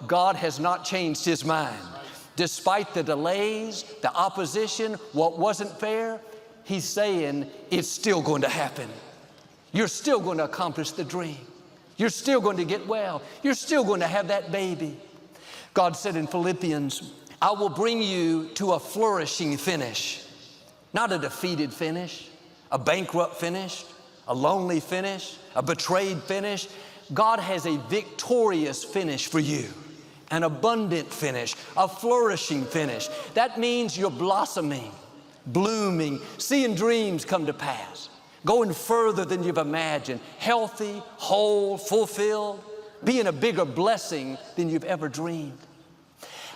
God has not changed His mind. Despite the delays, the opposition, what wasn't fair, He's saying it's still going to happen. You're still going to accomplish the dream. You're still going to get well. You're still going to have that baby. God said in Philippians, I will bring you to a flourishing finish, not a defeated finish, a bankrupt finish, a lonely finish, a betrayed finish. God has a victorious finish for you, an abundant finish, a flourishing finish. That means you're blossoming, blooming, seeing dreams come to pass, going further than you've imagined, healthy, whole, fulfilled, being a bigger blessing than you've ever dreamed.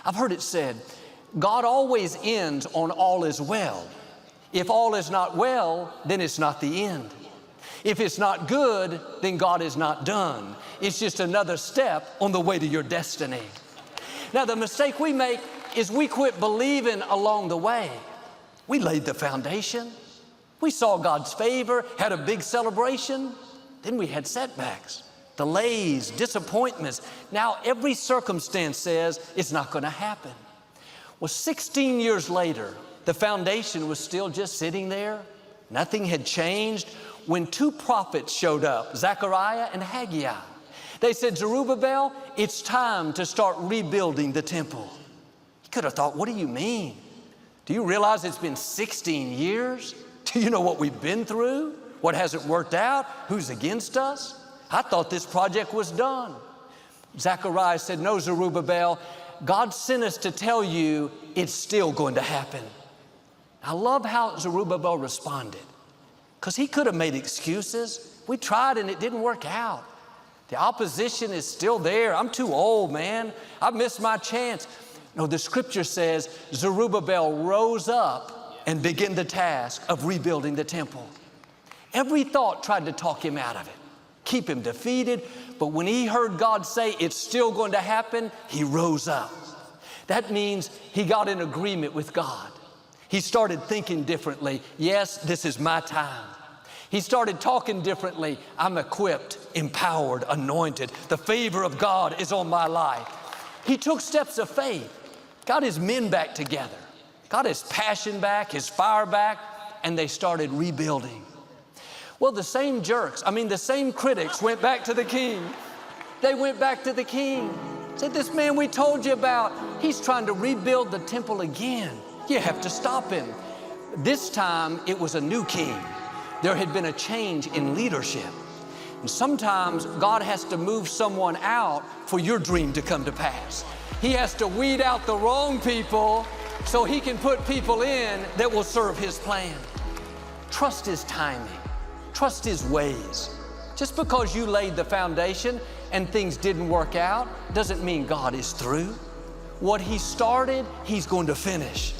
I've heard it said, God always ends on all is well. If all is not well, then it's not the end. If it's not good, then God is not done. It's just another step on the way to your destiny. Now, the mistake we make is we quit believing along the way. We laid the foundation. We saw God's favor, had a big celebration. Then we had setbacks, delays, disappointments. Now every circumstance says it's not going to happen. Well, 16 years later, the foundation was still just sitting there. Nothing had changed when two prophets showed up, Zechariah and Haggai. They said, Zerubbabel, it's time to start rebuilding the temple. You could have thought, what do you mean? Do you realize it's been 16 years? Do you know what we've been through? What hasn't worked out? Who's against us? I thought this project was done. Zechariah said, no, Zerubbabel, God sent us to tell you it's still going to happen. I love how Zerubbabel responded, because he could have made excuses. We tried and it didn't work out. The opposition is still there. I'm too old, man. I've missed my chance. No, the scripture says Zerubbabel rose up and began the task of rebuilding the temple. Every thought tried to talk him out of it, keep him defeated. But when he heard God say it's still going to happen, he rose up. That means he got in agreement with God. He started thinking differently. Yes, this is my time. He started talking differently. I'm equipped, empowered, anointed. The favor of God is on my life. He took steps of faith, got his men back together, got his passion back, his fire back, and they started rebuilding. Well, the same critics went back to the king. They went back to the king. Said, this man we told you about, he's trying to rebuild the temple again. You have to stop him. This time it was a new king. There had been a change in leadership. And sometimes God has to move someone out for your dream to come to pass. He has to weed out the wrong people so He can put people in that will serve His plan. Trust His timing. Trust His ways. Just because you laid the foundation and things didn't work out doesn't mean God is through. What He started, He's going to finish.